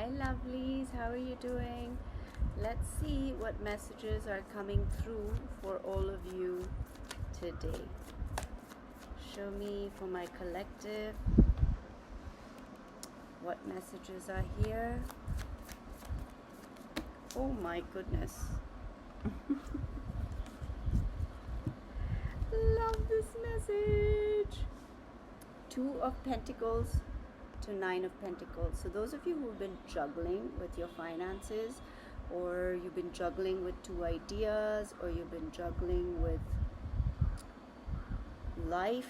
Hi, lovelies. How are you doing? Let's see what messages are coming through for all of you today. Show me for my collective what messages are here. Oh my goodness. Love this message. 2 of Pentacles to 9 of Pentacles. So those of you who've been juggling with your finances, or you've been juggling with 2 ideas, or you've been juggling with life,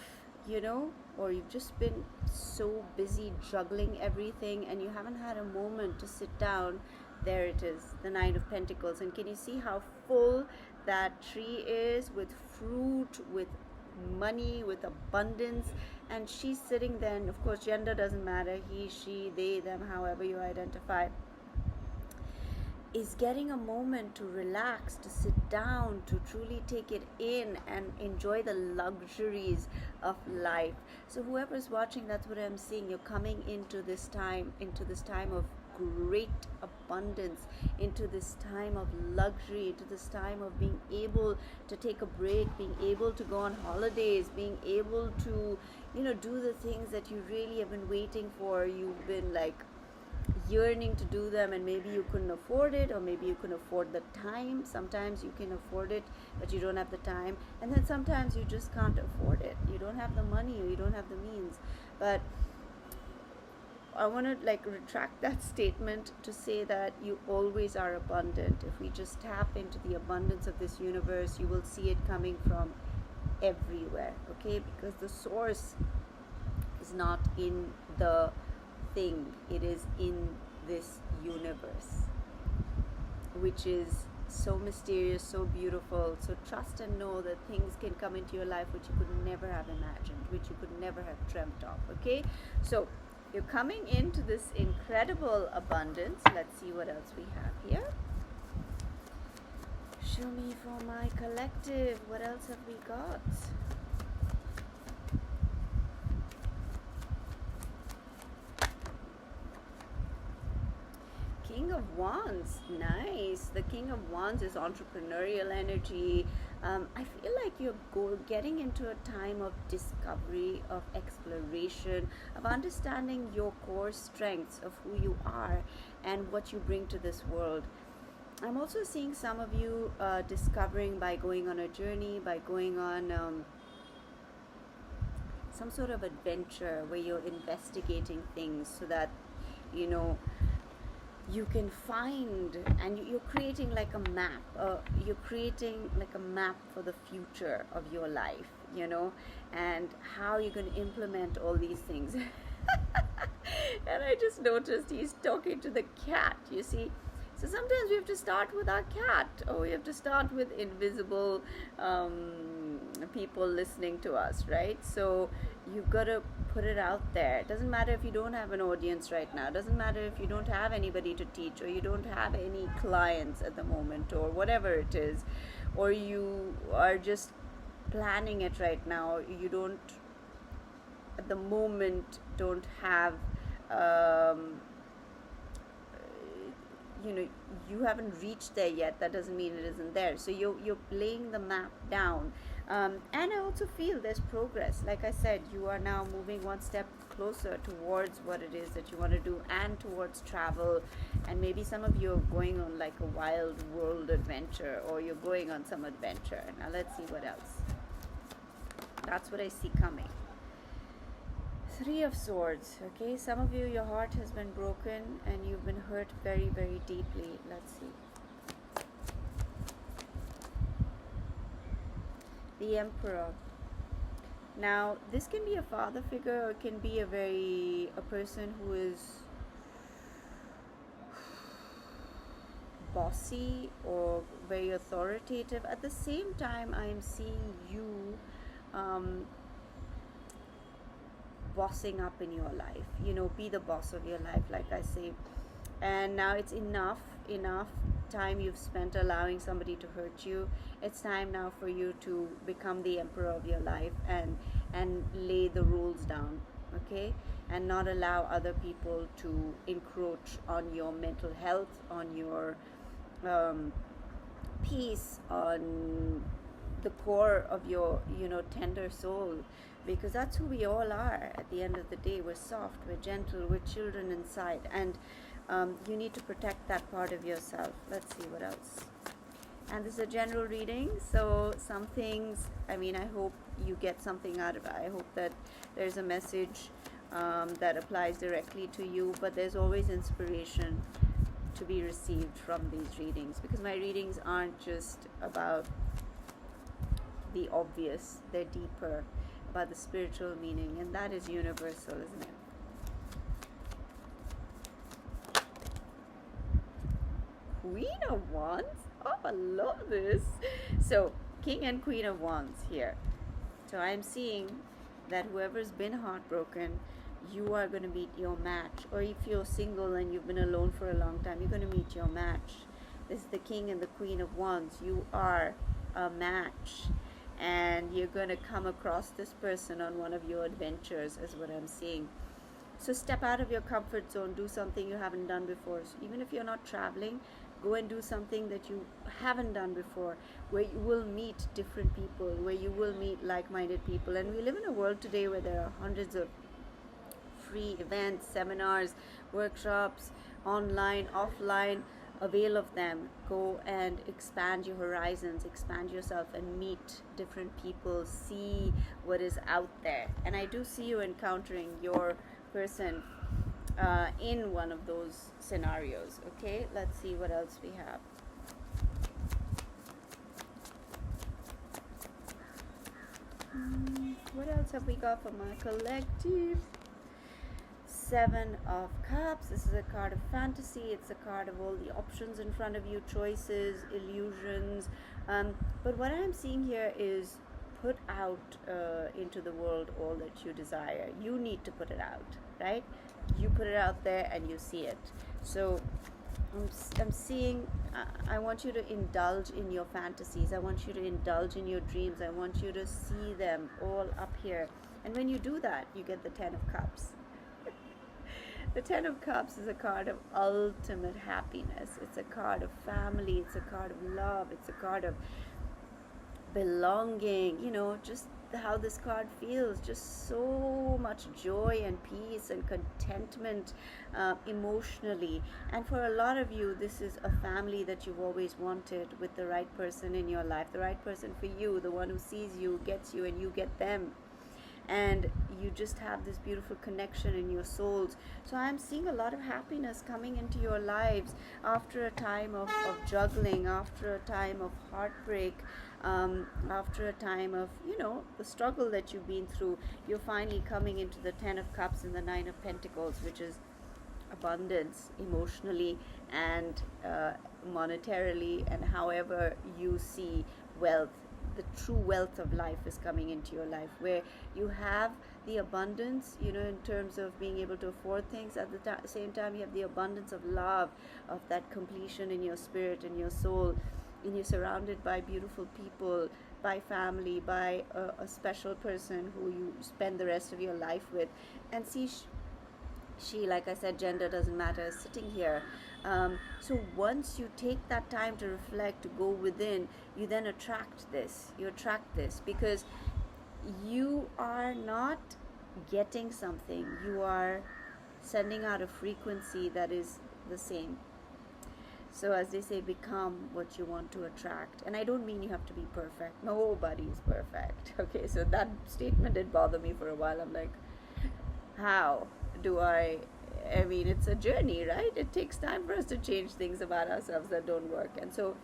or you've just been so busy juggling everything and you haven't had a moment to sit down. There it is, the 9 of Pentacles. And can you see how full that tree is with fruit, with money, with abundance? And she's sitting there, and of course gender doesn't matter, he, she, they, them, however you identify, is getting a moment to relax, to sit down, to truly take it in and enjoy the luxuries of life. So whoever's watching, that's what I'm seeing. You're coming into this time of great abundance, into this time of luxury, into this time of being able to take a break, being able to go on holidays, being able to, do the things that you really have been waiting for. You've been like yearning to do them, and maybe you couldn't afford it, or maybe you couldn't afford the time. Sometimes you can afford it but you don't have the time, and then sometimes you just can't afford it. You don't have the money, or you don't have the means. But I want to retract that statement to say that you always are abundant. If we just tap into the abundance of this universe, you will see it coming from everywhere, okay? Because the source is not in the thing, it is in this universe, which is so mysterious, so beautiful. So trust and know that things can come into your life which you could never have imagined, which you could never have dreamt of, okay? So you're coming into this incredible abundance. Let's see what else we have here. Show me for my collective, what else have we got? King of Wands, nice. The King of Wands is entrepreneurial energy. I feel like you're getting into a time of discovery, of exploration, of understanding your core strengths of who you are and what you bring to this world. I'm also seeing some of you discovering by going on a journey, by going on some sort of adventure where you're investigating things so that, you can find, and you're creating like a map. You're creating like a map for the future of your life, and how you're going to implement all these things. And I just noticed he's talking to the cat, you see. So sometimes we have to start with our cat, or we have to start with invisible people listening to us, right? So you've got to put it out there. It doesn't matter if you don't have an audience right now. It doesn't matter if you don't have anybody to teach, or you don't have any clients at the moment, or whatever it is, or you are just planning it right now. You don't, at the moment, don't have you haven't reached there yet. That doesn't mean it isn't there. So you're laying the map down, and I also feel there's progress. Like I said, you are now moving one step closer towards what it is that you want to do, and towards travel. And maybe some of you are going on like a wild world adventure, or you're going on some adventure. Now let's see what else. That's what I see coming. 3 of Swords, okay? Some of you, your heart has been broken and you've been hurt very, very deeply. Let's see. The Emperor. Now, this can be a father figure, or it can be a person who is bossy or very authoritative. At the same time, I am seeing you bossing up in your life. Be the boss of your life, like I say. And now it's enough time you've spent allowing somebody to hurt you. It's time now for you to become the emperor of your life and lay the rules down, okay? And not allow other people to encroach on your mental health, on your um, peace, on the core of your, tender soul, because that's who we all are at the end of the day. We're soft, we're gentle, we're children inside, and you need to protect that part of yourself. Let's see what else. And this is a general reading, so some things, I hope you get something out of it. I hope that there's a message that applies directly to you, but there's always inspiration to be received from these readings, because my readings aren't just about the obvious, they're deeper, about the spiritual meaning, and that is universal, isn't it? Queen of Wands? Oh, I love this. So, King and Queen of Wands here. So I'm seeing that whoever's been heartbroken, you are going to meet your match. Or if you're single and you've been alone for a long time, you're going to meet your match. This is the King and the Queen of Wands. You are a match. And you're going to come across this person on one of your adventures, is what I'm seeing. So step out of your comfort zone. Do something you haven't done before. So even if you're not traveling, go and do something that you haven't done before, where you will meet different people, where you will meet like-minded people. And we live in a world today where there are hundreds of free events, seminars, workshops, online, offline. Avail of them. Go and expand your horizons, expand yourself, and meet different people. See what is out there. And I do see you encountering your person in one of those scenarios. Okay, let's see what else we have. What else have we got for my collective? Seven of Cups. This is a card of fantasy. It's a card of all the options in front of you, choices, illusions. But what I'm seeing here is put out into the world all that you desire. You need to put it out, right? You put it out there and you see it. So I'm seeing, I want you to indulge in your fantasies. I want you to indulge in your dreams. I want you to see them all up here. And when you do that, you get the 10 of Cups. The 10 of Cups is a card of ultimate happiness. It's a card of family. It's a card of love. It's a card of belonging. Just how this card feels. Just so much joy and peace and contentment emotionally. And for a lot of you, this is a family that you've always wanted, with the right person in your life. The right person for you. The one who sees you, gets you, and you get them. And you just have this beautiful connection in your souls. So I'm seeing a lot of happiness coming into your lives after a time of juggling, after a time of heartbreak, after a time of, the struggle that you've been through. You're finally coming into the 10 of Cups and the 9 of Pentacles, which is abundance emotionally and monetarily, and however you see wealth. The true wealth of life is coming into your life, where you have the abundance, in terms of being able to afford things. At the same time, you have the abundance of love, of that completion in your spirit and your soul, and you're surrounded by beautiful people, by family, by a special person who you spend the rest of your life with. And see, she, like I said, gender doesn't matter, is sitting here. So once you take that time to reflect, to go within, you then attract this. You attract this because you are not getting something. You are sending out a frequency that is the same. So as they say, become what you want to attract. And I don't mean you have to be perfect. Nobody is perfect. Okay, so that statement did bother me for a while. I'm like, how do I mean, it's a journey, right? It takes time for us to change things about ourselves that don't work. And so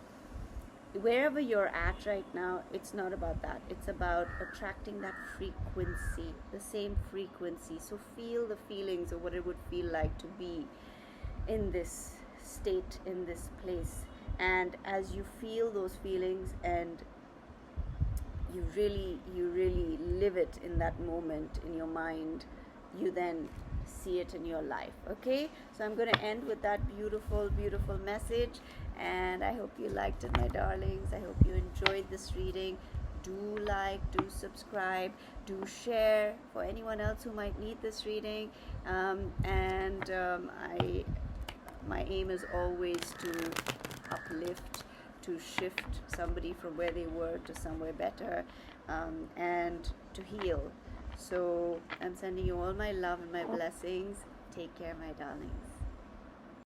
wherever you're at right now, it's not about that. It's about attracting that frequency, the same frequency. So feel the feelings of what it would feel like to be in this state, in this place. And as you feel those feelings and you really live it in that moment in your mind, you then see it in your life. Okay, so I'm going to end with that beautiful message, and I hope you liked it, my darlings. I hope you enjoyed this reading. do like, do subscribe, do share for anyone else who might need this reading. And my aim is always to uplift, to shift somebody from where they were to somewhere better, and to heal. So I'm sending you all my love and my blessings. Take care, my darlings.